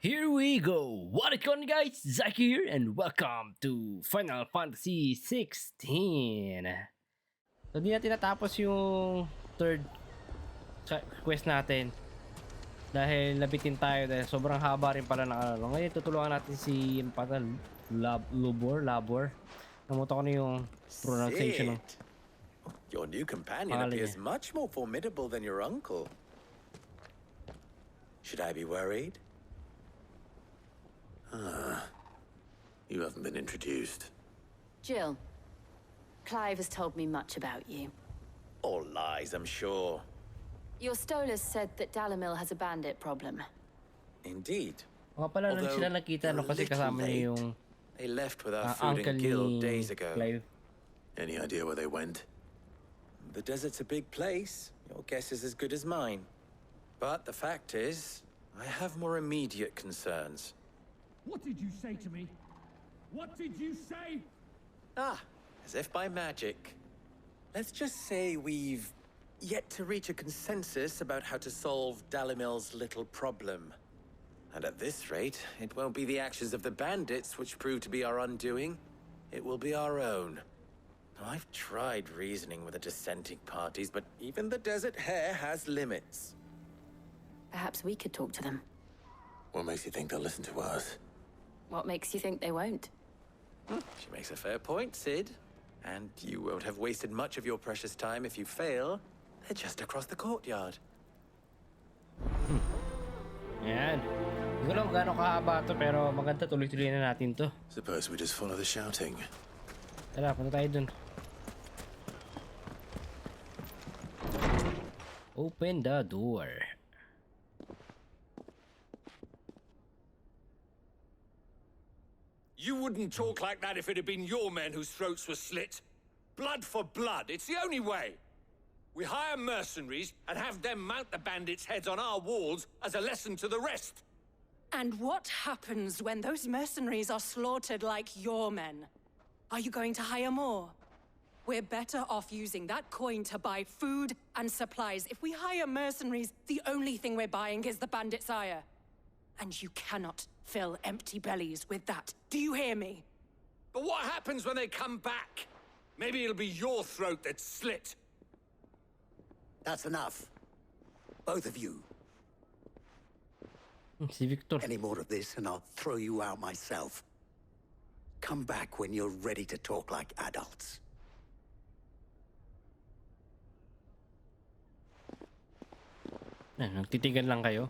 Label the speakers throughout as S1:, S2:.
S1: Here we go! What is going on, guys? zHaiky here and welcome to Final Fantasy XVI. So di natin natapos yung third quest natin dahil nabitin tayo dahil sobrang haba rin pala ng ano. Ngayon tutulungan natin si Labor. Namuta ko na yung pronunciation ng
S2: Your new companion
S1: pangalan
S2: appears
S1: niya.
S2: much more formidable than your uncle. Should I be worried?
S3: You haven't been introduced.
S4: Jill, Clive has told me much about you.
S2: All lies, I'm sure.
S4: Your Stolas said that Dalamil has a bandit problem.
S2: Indeed.
S1: Mga pala lang
S2: Although
S1: sila nakita no,
S2: they're a
S1: kasi
S2: little
S1: kasama niya
S2: late.
S1: yung
S2: They left with our food
S1: uncle
S2: and guild
S1: ni
S2: days ago.
S1: Clive.
S3: Any idea where they went?
S2: The desert's a big place. Your guess is as good as mine. But the fact is, I have more immediate concerns.
S5: What did you say to me? What did you say?
S2: As if by magic. Let's just say we've yet to reach a consensus about how to solve Dalimil's little problem. And at this rate, it won't be the actions of the bandits which prove to be our undoing. It will be our own. Now, I've tried reasoning with the dissenting parties, but even the Desert Hare has limits.
S4: Perhaps we could talk to them.
S3: What makes you think they'll listen to us?
S4: What makes you think they won't?
S2: She makes a fair point, Sid. And you won't have wasted much of your precious time if you fail. They're just across the courtyard.
S1: Ayan. Hindi ko alam kung gaano kahaba to pero maganda, tuloy-tuloy na natin to.
S3: Suppose we just follow the shouting.
S1: Tara, punta tayo dun. Open the door.
S6: You wouldn't talk like that if it had been your men whose throats were slit. Blood for blood, it's the only way. We hire mercenaries and have them mount the bandits' heads on our walls as a lesson to the rest.
S7: And what happens when those mercenaries are slaughtered like your men? Are you going to hire more? We're better off using that coin to buy food and supplies. If we hire mercenaries, the only thing we're buying is the bandit's ire. And you cannot fill empty bellies with that. Do you hear me?
S6: But what happens when they come back? Maybe it'll be your throat that's slit.
S8: That's enough. Both of you.
S1: Si Victor.
S8: Any more of this and I'll throw you out myself. Come back when you're ready to talk like adults.
S1: Nagtitigan lang kayo.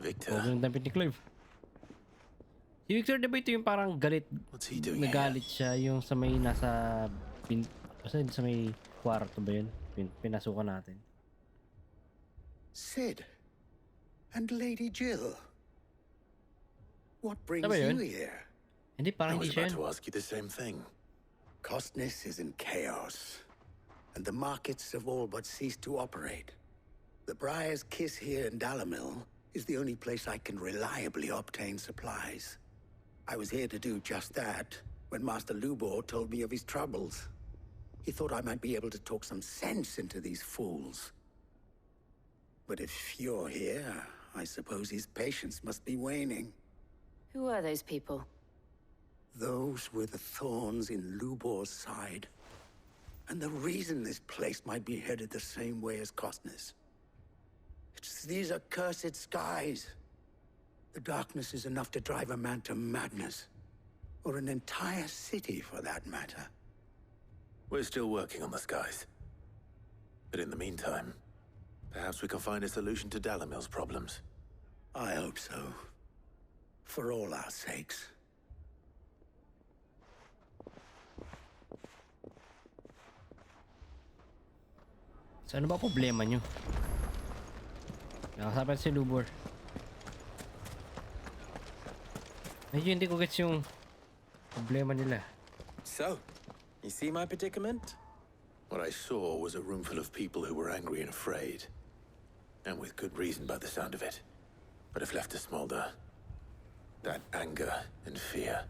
S3: Victor,
S1: Huwag yung dampit ni Clive. Si Victor, di ba ito yung parang galit?
S3: what's he doing
S1: Nagalit siya yung sa may nasa... Basta sa may kwarto ba yun? Pinasukan natin.
S8: Sid. And Lady Jill. What brings
S1: Tama yun?
S8: you here?
S1: Hindi,
S3: here? I
S1: parang
S3: was
S1: hindi siya
S3: about
S1: yun.
S3: to ask you the same thing.
S8: Costness is in chaos. And the markets have all but ceased to operate. The Briar's Kiss here in Dalamil is the only place I can reliably obtain supplies. I was here to do just that when Master Lubor told me of his troubles. He thought I might be able to talk some sense into these fools. But if you're here, I suppose his patience must be waning.
S4: Who are those people?
S8: Those were the thorns in Lubor's side. And the reason this place might be headed the same way as Costness. It's these accursed skies. The darkness is enough to drive a man to madness. Or an entire city, for that matter.
S3: We're still working on the skies. But in the meantime, perhaps we can find a solution to Dalamil's problems.
S8: I hope so. For all our sakes.
S1: So ano ba problema nyo? Nakasapan si Lubor. Medyo hindi ko gets yung problema nila.
S2: So, you see my predicament?
S3: What I saw was a room full of people who were angry and afraid. And with good reason by the sound of it. But if left to smolder, that anger and fear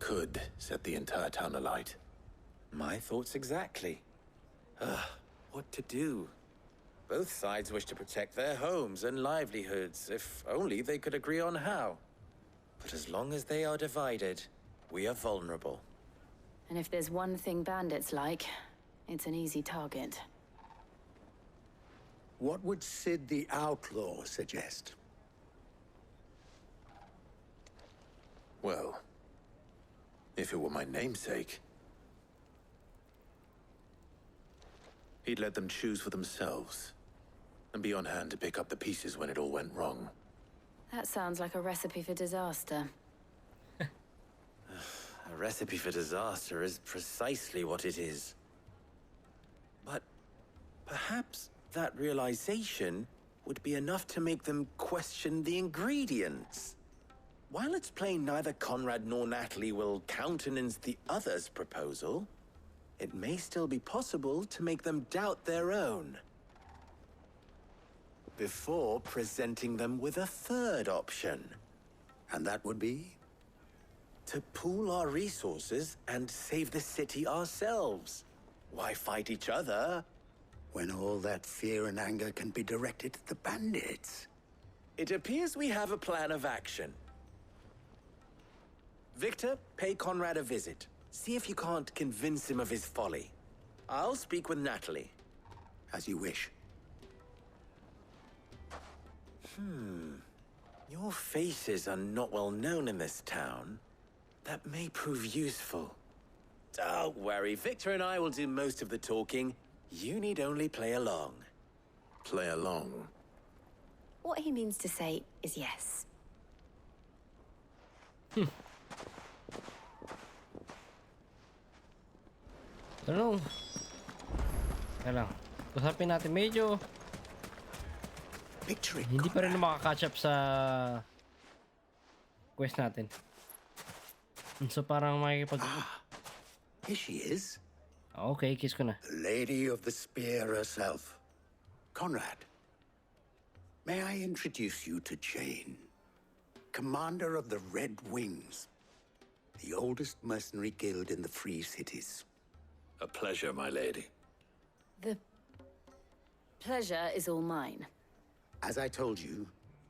S3: could set the entire town alight.
S2: My thoughts exactly. What to do? Both sides wish to protect their homes and livelihoods, if only they could agree on how. But as long as they are divided, we are vulnerable.
S4: And if there's one thing bandits like, it's an easy target.
S8: What would Sid the Outlaw suggest?
S3: Well, if it were my namesake, he'd let them choose for themselves and be on hand to pick up the pieces when it all went wrong.
S4: That sounds like a recipe for disaster.
S2: A recipe for disaster is precisely what it is. But perhaps that realization would be enough to make them question the ingredients. While it's plain neither Conrad nor Natalie will countenance the other's proposal, it may still be possible to make them doubt their own. Before presenting them with a third option.
S8: And that would be?
S2: To pool our resources and save the city ourselves. Why fight each other?
S8: When all that fear and anger can be directed at the bandits.
S2: It appears we have a plan of action. Victor, pay Conrad a visit. See if you can't convince him of his folly. I'll speak with Natalie.
S8: As you wish.
S2: Your faces are not well known in this town. That may prove useful. Don't worry, Victor and I will do most of the talking. You need only play along.
S3: Play along.
S4: What he means to say is yes.
S1: Tanong. Kaya lang. Usapin natin medyo
S8: Victory.
S1: hindi pa rin makaka-catch up sa quest natin. So parang makikipag...
S8: Here she is.
S1: Okay, kiss ko na.
S8: The Lady of the Spear herself. Conrad. May I introduce you to Jane, commander of the Red Wings, the oldest mercenary guild in the Free Cities.
S6: A pleasure, my lady.
S4: The pleasure is all mine.
S8: As I told you,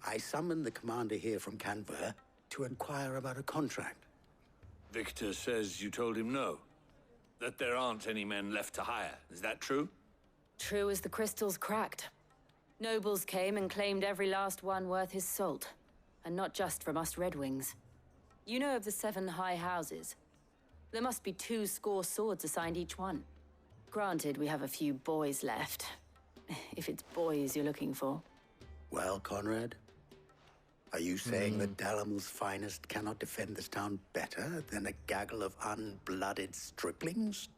S8: I summoned the commander here from Canver to inquire about a contract.
S6: Victor says you told him no. That there aren't any men left to hire. Is that true?
S4: True as the crystals cracked. Nobles came and claimed every last one worth his salt. And not just from us Red Wings. You know of the 7 high houses. There must be 2 swords assigned each one. Granted, we have a few boys left. If it's boys you're looking for.
S8: Well, Conrad, are you saying that Dalamil's finest cannot defend this town better than a gaggle of unblooded striplings?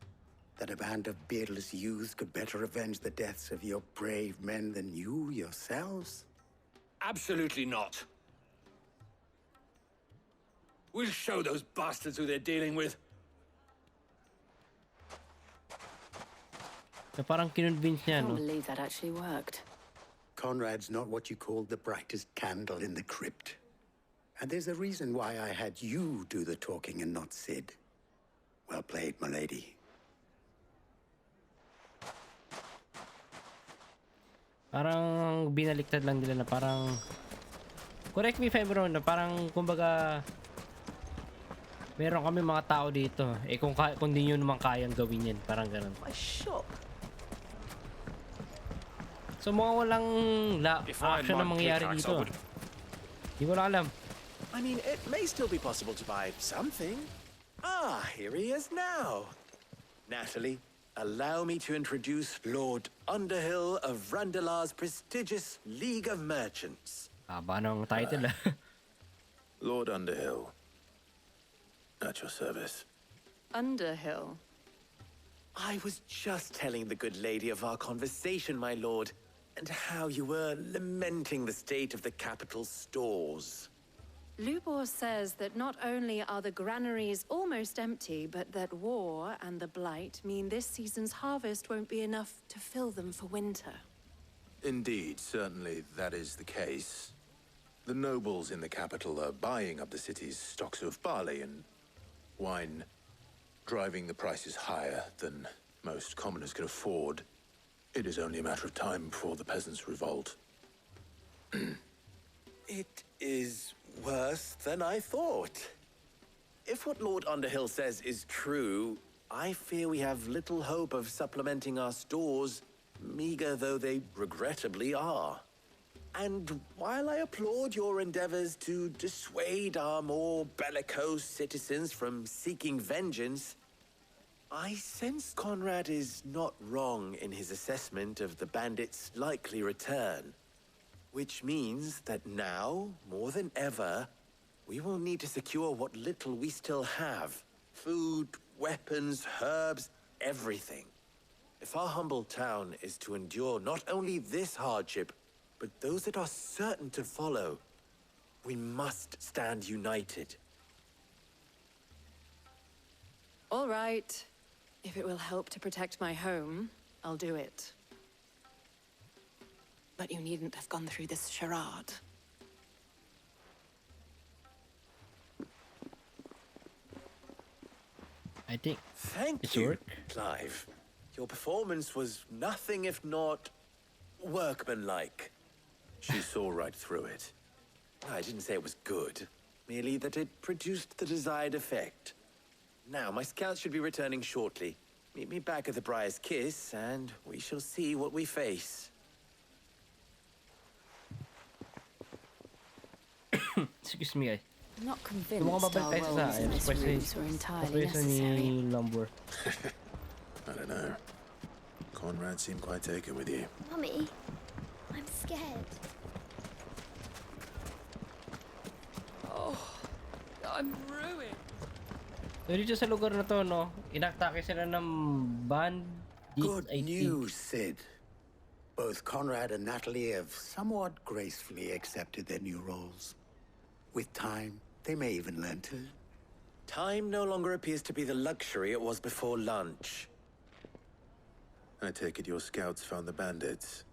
S8: That a band of beardless youths could better avenge the deaths of your brave men than you yourselves?
S6: Absolutely not. We'll show those bastards who they're dealing with.
S1: So parang kinonvince
S4: I
S1: niya,
S4: can't
S1: no?
S4: believe that actually worked.
S8: Conrad's not what you call the brightest candle in the crypt. And there's a reason why I had you do the talking and not Sid. Well played, malady.
S1: Parang binaliktad lang nila na parang... Correct me if I'm wrong, na parang kumbaga... Meron kami mga tao dito. Eh kung di nyo naman kayang gawin yan. Parang ganun. So mukhang walang action na mangyayari dito. Di ko na alam.
S2: I mean, it may still be possible to buy something. Ah, here he is now. Natalie, allow me to introduce Lord Underhill of Randalar's prestigious League of Merchants.
S1: Haba ng title ah.
S3: Lord Underhill. At your service.
S7: Underhill.
S2: I was just telling the good lady of our conversation, my lord, and how you were lamenting the state of the capital's stores.
S7: Lubor says that not only are the granaries almost empty, but that war and the Blight mean this season's harvest won't be enough to fill them for winter.
S3: Indeed, certainly that is the case. The nobles in the capital are buying up the city's stocks of barley and wine, driving the prices higher than most commoners can afford. It is only a matter of time before the peasants revolt.
S2: It is worse than I thought. If what Lord Underhill says is true, I fear we have little hope of supplementing our stores, meager though they regrettably are. And while I applaud your endeavors to dissuade our more bellicose citizens from seeking vengeance, I sense Conrad is not wrong in his assessment of the bandits' likely return. Which means that now, more than ever, we will need to secure what little we still have. Food, weapons, herbs, everything. If our humble town is to endure not only this hardship, but those that are certain to follow, we must stand united.
S7: All right. If it will help to protect my home, I'll do it. But you needn't have gone through this charade.
S1: I think
S2: Thank
S1: it's
S2: you,
S1: work.
S2: Clive. Your performance was nothing if not workmanlike.
S3: She saw right through it.
S2: I didn't say it was good, merely that it produced the desired effect. Now, my scouts should be returning shortly. Meet me back at the Briar's Kiss, and we shall see what we face.
S1: Excuse me, guys.
S4: I'm not
S1: Kung
S4: convinced
S1: makababalik
S4: our
S1: tayo sa
S4: roles in
S1: ayos,
S4: this
S1: kasi
S4: ruse were entirely
S1: kapresa ni
S4: necessary.
S1: Lumbor.
S3: I don't know. Conrad seemed quite taken with you.
S9: Mummy, I'm scared.
S7: I'm ruined.
S1: So dito sa lugar na to, no, inatake sila ng bandits,
S8: Good
S1: I think.
S8: news, Sid. Both Conrad and Natalie have somewhat gracefully accepted their new roles. With time, they may even learn to.
S2: Time no longer appears to be the luxury it was before lunch.
S3: I take it your scouts found the bandits.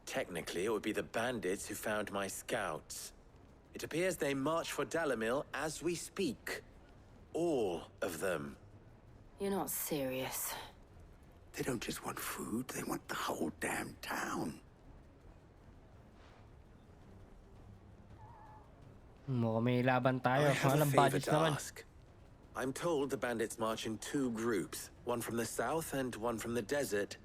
S2: Technically, it would be the bandits who found my scouts. It appears they march for Dalimil as we speak. All of them.
S4: You're not serious.
S8: They don't just want food, they want the whole damn town.
S1: Mukhang may laban tayo.
S2: I have a
S1: Walang
S2: favor
S1: badges
S2: to
S1: naman.
S2: ask. I'm told the bandits march in two groups, one from the south and one from the desert,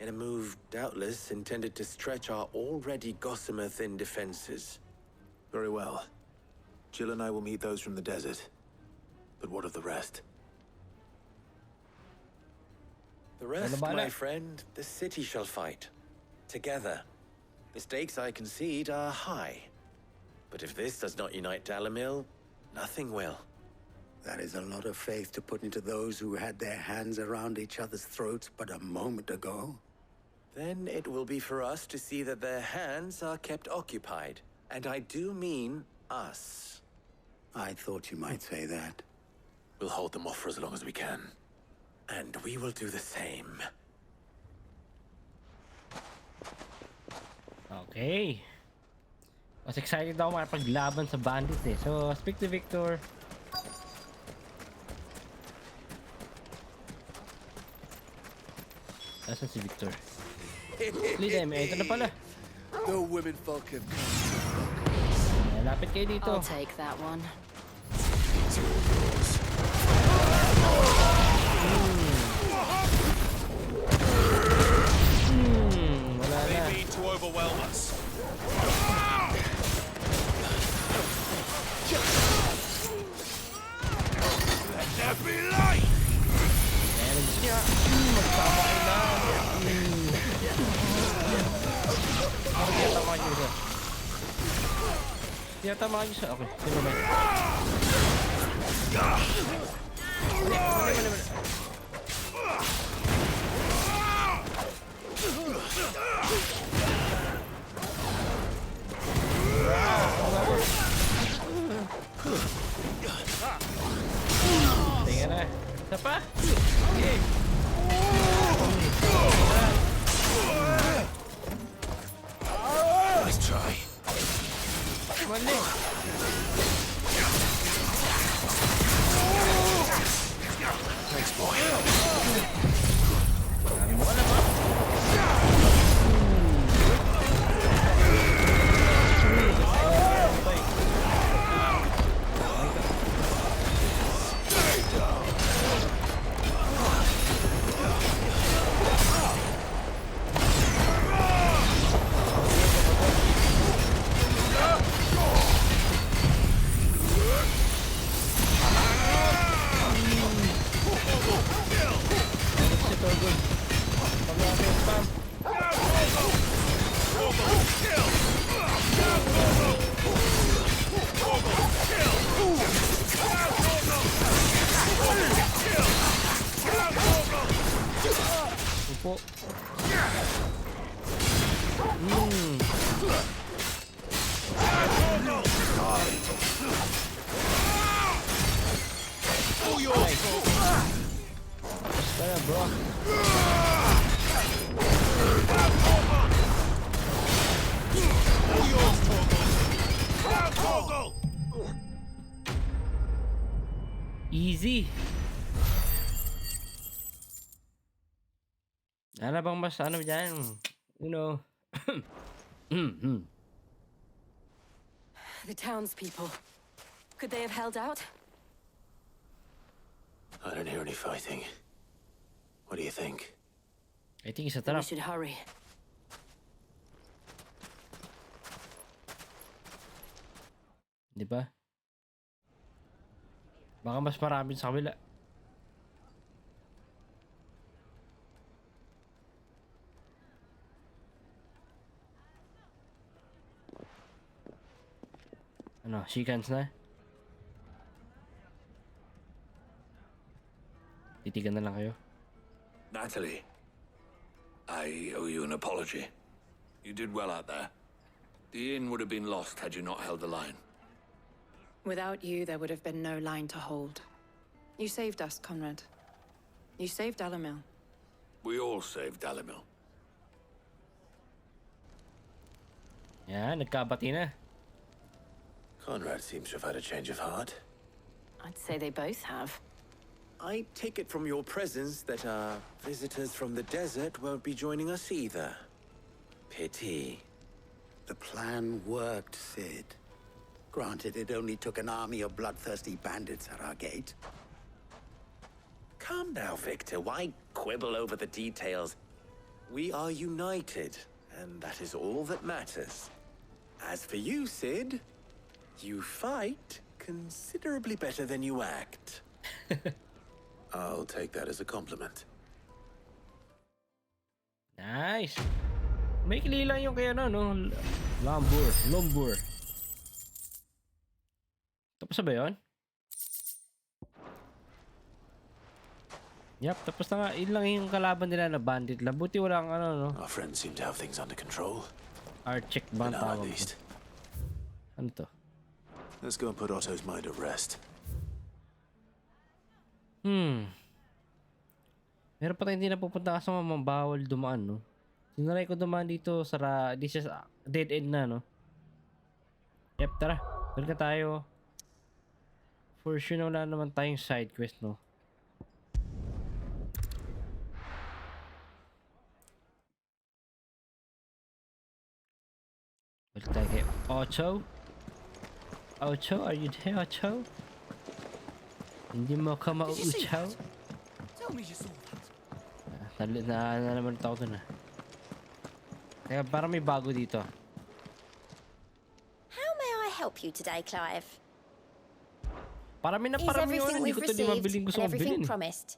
S2: in a move doubtless intended to stretch our already gossamer-thin defenses.
S3: Very well. Jill and I will meet those from the desert. But what of the rest?
S2: The rest,
S1: Ano ba
S2: my
S1: na?
S2: friend, the city shall fight. Together. The stakes, I concede, are high. But if this does not unite Dalimil, nothing will.
S8: That is a lot of faith to put into those who had their hands around each other's throats but a moment ago.
S2: Then it will be for us to see that their hands are kept occupied. And I do mean us.
S8: I thought you might say that.
S3: We'll hold them off for as long as we can.
S2: And we will do the same.
S1: Okay. Mas excited ako makapaglaban sa bandits eh. So, speak to Victor. Nasaan si Victor? Lead them. Ito na pala.
S2: The women folk have
S1: Lapit kayo dito.
S4: I'll take that one.
S1: Wala na.
S6: Mean to overwhelm us. Let there be light!
S1: Ayan, siya. Magsama kayo na. Bakit tinatamaan nyo siya? Tinatamaan nyo siya? Okay, sino ba? Mali. Tingnan na. Isa pa? Okay.
S6: Nice try.
S1: Mali.
S6: Thanks, boy.
S1: Sabi mo ka naman. Easy. Ano bang mas ano dyan? You know.
S4: The townspeople. Could they have held out?
S3: I don't hear any fighting. What do you think?
S1: I think isa
S4: We
S1: trap.
S4: should hurry.
S1: Di ba? Baka mas marami sa kabila. Ano, shikans na? Titigan na lang kayo.
S6: Natalie, I owe you an apology. You did well out there. The inn would have been lost had you not held the line.
S7: Without you, there would have been no line to hold. You saved us, Conrad. You saved Dalamil.
S6: We all saved Dalimil.
S1: Yan, nagkabati na.
S3: Conrad seems to have had a change of heart.
S4: I'd say they both have.
S2: I take it from your presence that our visitors from the desert won't be joining us either. Pity.
S8: The plan worked, Sid. Granted, it only took an army of bloodthirsty bandits at our gate.
S2: Calm now, Victor. Why quibble over the details? We are united, and that is all that matters. As for you, Sid, you fight considerably better than you act.
S3: I'll take that as a compliment.
S1: Nice. May kili lang yung kaya no? Lombor. Tapos na ba yun? Yep, tapos na nga. Yun lang yung kalaban nila na bandit lang. Buti walang ano, no?
S3: Our friends seem to have things under control.
S1: Archek ba ang
S3: For now, at
S1: tawag
S3: least.
S1: ko? Ano to?
S3: Let's go and put Otto's mind at rest.
S1: Meron pa tayong hindi napupunta kasi mga bawal dumaan, no? Sinaray ko dumaan dito, this is dead end na, no? Yep, tara. Balik na tayo. For sure na wala naman tayong side quest, no? Balik tayo kay Otto. Otto, are you there, Otto? Hindi mo ka mauuchaw?
S5: Tell me you saw that.
S1: Na naman ito ako dun, ah. Kaya parang may bago dito.
S9: How may I help you today, Clive?
S1: Parami na
S9: Is
S1: parami yun.
S9: everything
S1: Hindi
S9: we've
S1: ko ito di mabiling
S9: received
S1: gusto
S9: and
S1: kong bilhin.
S9: everything
S1: Eh.
S9: promised?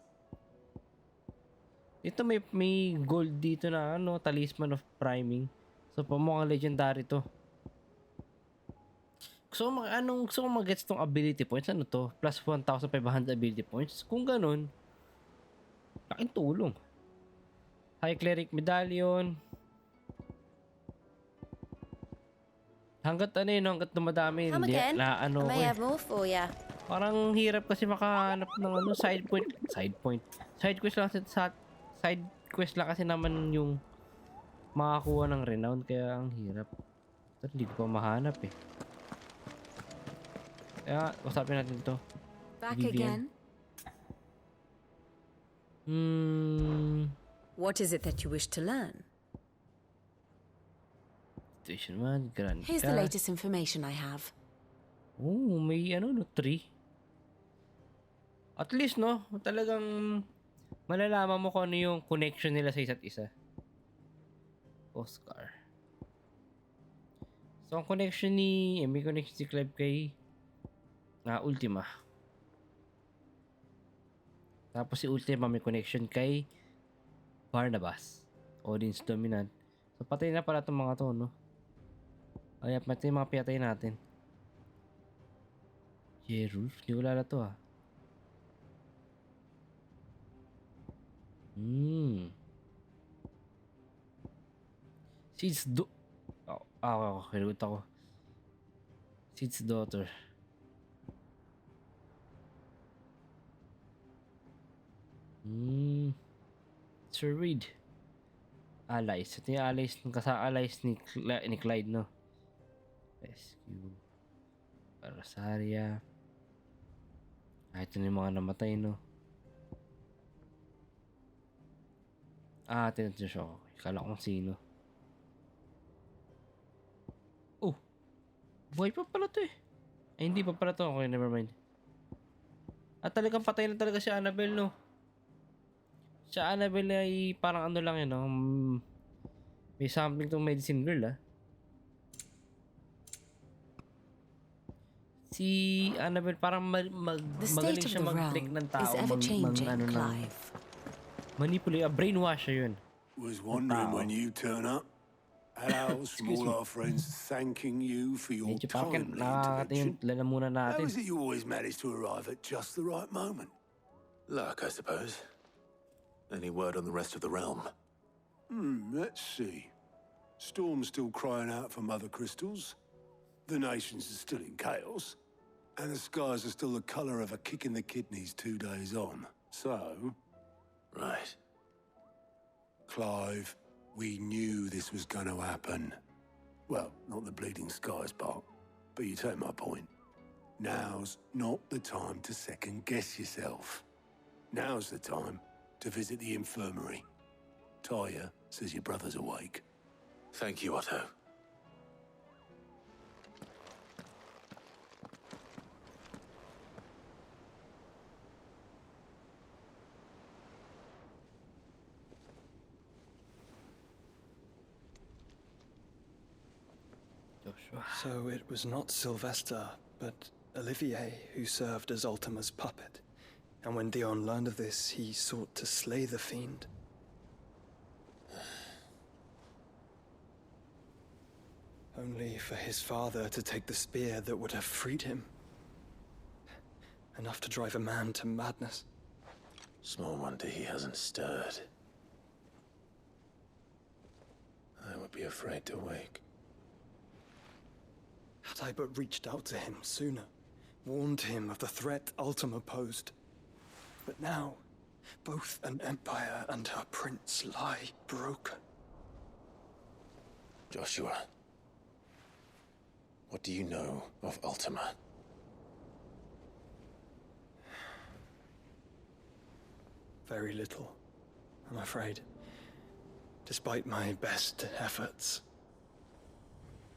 S1: Ito may gold dito na ano, talisman of priming. So mukhang legendary to. Gusto ko mag-gets tong ability points. Ano to? Plus 1,500 ability points. Kung ganun, laking tulong. High Cleric Medallion. Hanggat ano yun, hanggat dumadami.
S9: Come
S1: Hindi,
S9: again.
S1: na ano
S9: I
S1: ko
S9: may
S1: eh.
S9: have more for ya.
S1: Parang hirap kasi makahanap ng ano, side quest lang kasi naman yung makakuha ng renown, kaya ang hirap. Ito, hindi ko pa mahanap eh. Kaya, usapin natin to.
S7: Back
S1: Vivian.
S7: again? What is it that you wish to learn?
S1: Station 1, Grand
S7: Here's the latest information I have.
S1: Oh, may ano no, 3. At least no, talagang malalaman mo kung ano yung connection nila sa isa't isa. Oscar. So, ang connection may connection si Clive kay Ultima. Tapos si Ultima may connection kay Barnabas. Odin's dominant. So, patay na pala itong mga to, no? Ay, patay yung mga pinatay natin. Jerulf? Hindi ko lala to, ah. Sid's kinagot ako. Sid's daughter. Sir Reed. Allies. Ito yung allies ni Clyde, no? Rescue. Rosaria. Ito na yung mga namatay, no? Tinatyo siya ako. Kala kong sino. Oh! Buhay pa pala to eh. Ay, hindi pa pala to. Okay, never mind. Talagang patay na talaga si Annabelle, no? Si Annabelle ay parang ano lang yun, no? May something tong medicine girl, ah. Si Annabelle parang magaling siya mag-trick ng tao, manipulate, brainwash siya yun.
S10: Was wondering when you turn up. Hello, small our friends thanking you for your timely intervention. How is it you always manage to arrive at just the right moment?
S3: Luck, I suppose. Any word on the rest of the realm?
S10: Let's see. Storm's still crying out for mother crystals. The nations are still in chaos. And the skies are still the colour of a kick in the kidneys 2 days on. So...
S3: Right.
S10: Clive, we knew this was going to happen. Well, not the bleeding skies part, but you take my point. Now's not the time to second-guess yourself. Now's the time to visit the infirmary. Taya says your brother's awake.
S3: Thank you, Otto.
S11: So it was not Sylvester, but Olivier who served as Ultima's puppet. And when Dion learned of this, he sought to slay the fiend. Only for his father to take the spear that would have freed him. Enough to drive a man to madness.
S3: Small wonder he hasn't stirred. I would be afraid to wake.
S11: Had I but reached out to him sooner, warned him of the threat Ultima posed. But now, both an empire and her prince lie broken.
S3: Joshua, what do you know of Ultima?
S11: Very little, I'm afraid. Despite my best efforts.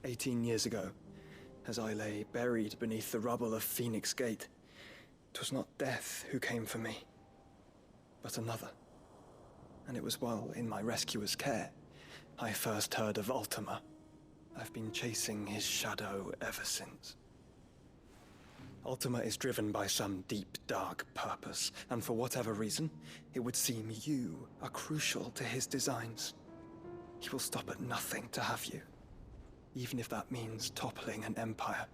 S11: 18 years ago, as I lay buried beneath the rubble of Phoenix Gate, 'twas not death who came for me, but another. And it was while in my rescuer's care I first heard of Ultima. I've been chasing his shadow ever since. Ultima is driven by some deep, dark purpose, and for whatever reason, it would seem you are crucial to his designs. He will stop at nothing to have you, even if that means toppling an empire.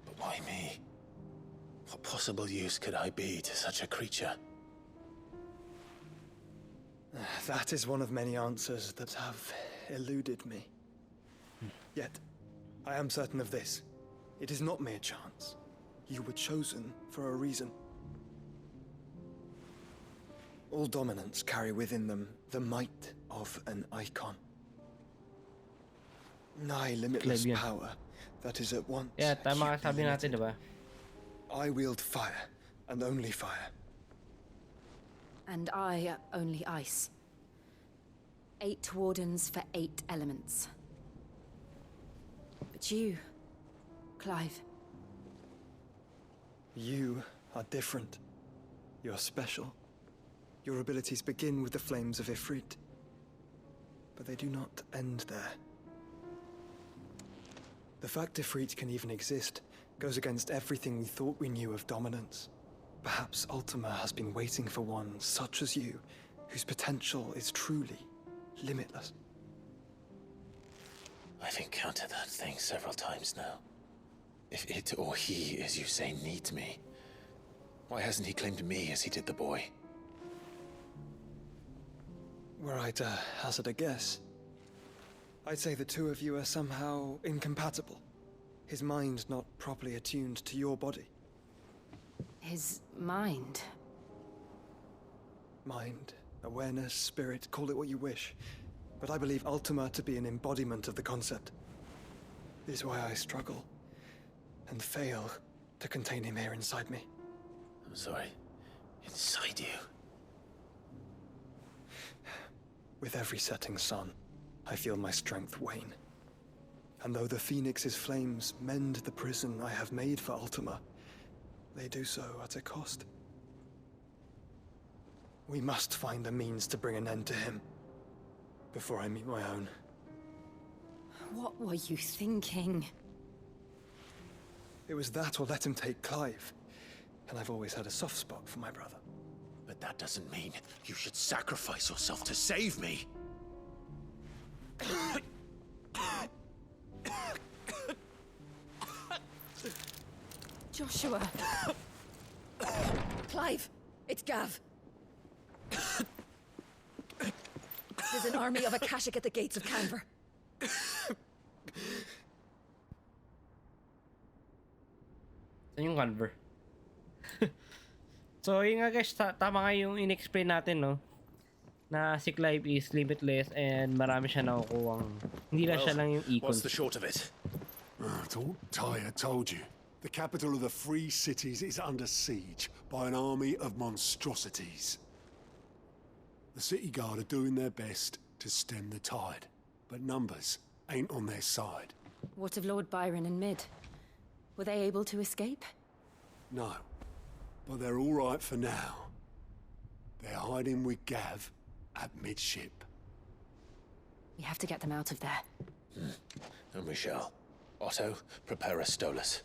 S3: But why me? What possible use could I be to such a creature?
S11: That is one of many answers that have eluded me. Yet, I am certain of this. It is not mere chance. You were chosen for a reason. All dominants carry within them the might of an Eikon. Nigh limitless power that is at once.
S1: Yeah, tama ka sabi natin, diba?
S11: I wield fire, and only fire.
S4: And I only ice. 8 wardens for 8 elements. But you, Clive.
S11: You are different. You're special. Your abilities begin with the flames of Ifrit. But they do not end there. The fact Ifrit can even exist goes against everything we thought we knew of dominance. Perhaps Ultima has been waiting for one such as you, whose potential is truly limitless.
S3: I've encountered that thing several times now. If it or he, as you say, needs me, why hasn't he claimed me as he did the boy?
S11: Were I to hazard a guess, I'd say the two of you are somehow incompatible. His mind not properly attuned to your body.
S4: His mind?
S11: Mind, awareness, spirit, call it what you wish. But I believe Ultima to be an embodiment of the concept. This is why I struggle and fail to contain him here inside me.
S3: I'm sorry. Inside you.
S11: With every setting sun, I feel my strength wane. And though the Phoenix's flames mend the prison I have made for Ultima, they do so at a cost. We must find a means to bring an end to him before I meet my own.
S4: What were you thinking?
S11: It was that or let him take Clive. And I've always had a soft spot for my brother.
S3: But that doesn't mean you should sacrifice yourself to save me.
S4: Joshua.
S12: Clive, it's Gav. There's an army of Akashic at the gates of Canver.
S1: Saan yung Conver? So, yun nga guys, tama nga yung in-explain natin, no? Na si Clive is limitless and marami siya nakukuhang. Hindi lang siya lang yung Eikon.
S3: What's the short of it?
S10: I thought Tyre told you. The capital of the Free Cities is under siege by an army of monstrosities. The City Guard are doing their best to stem the tide, but numbers ain't on their side.
S4: What of Lord Byron and Mid? Were they able to escape?
S10: No, but they're all right for now. They're hiding with Gav at midship.
S4: We have to get them out of there.
S3: And we shall. Otto, prepare a Stolas.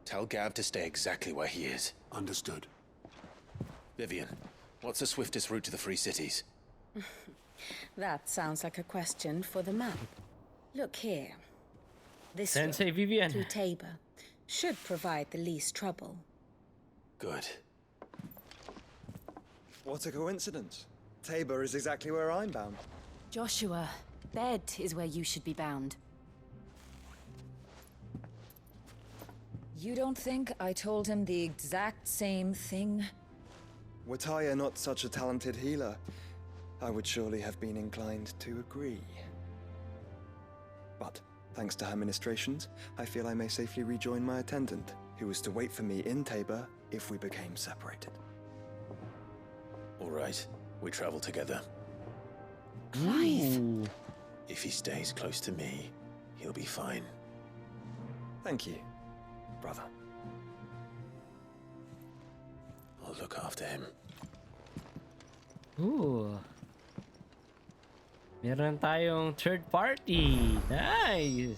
S3: Tell Gav to stay exactly where he is.
S10: Understood.
S3: Vivian, what's the swiftest route to the Free Cities?
S12: That sounds like a question for the map. Look here. This
S1: Sensei
S12: road
S1: Vivian.
S12: to Tabor should provide the least trouble.
S3: Good.
S11: What a coincidence. Tabor is exactly where I'm bound.
S4: Joshua, bed is where you should be bound.
S12: You don't think I told him the exact same thing?
S11: Were Tyre not such a talented healer, I would surely have been inclined to agree. But, thanks to her ministrations, I feel I may safely rejoin my attendant, who was to wait for me in Tabor if we became separated.
S3: All right, we travel together.
S4: Clive!
S1: Ooh.
S3: If he stays close to me, he'll be fine.
S11: Thank you, brother.
S3: I'll look after him.
S1: Ooh. Meron tayong third party. Nice.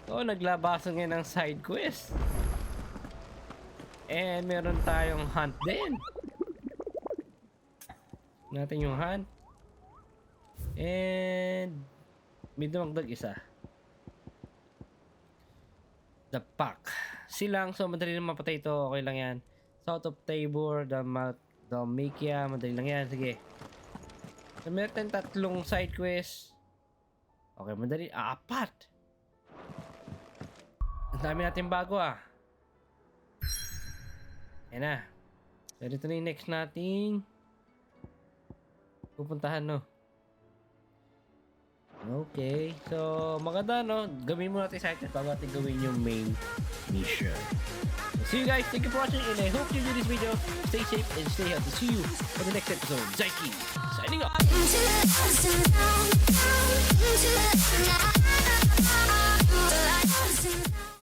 S1: So, naglabasan ngayon ng side quest. And meron tayong hunt din. Natin yung hunt. And may dumagdag isa. The pack. Silang, so madali lang mapatay ito. Okay lang yan. South of Tabor, Dalmatia, madali lang yan. Sige. So, meron tayong tatlong side quest. Okay, madali. Apat. Ang dami natin bago ah. Ayan na. So, dito na yung next nating pupuntahan, no? Okay. So, maganda, no? Gawin mo natin side quest bago natin gawin yung main mission. So, see you guys. Thank you for watching and I hope you enjoyed this video. Stay safe and stay healthy. See you for the next episode. zHaiky, signing off.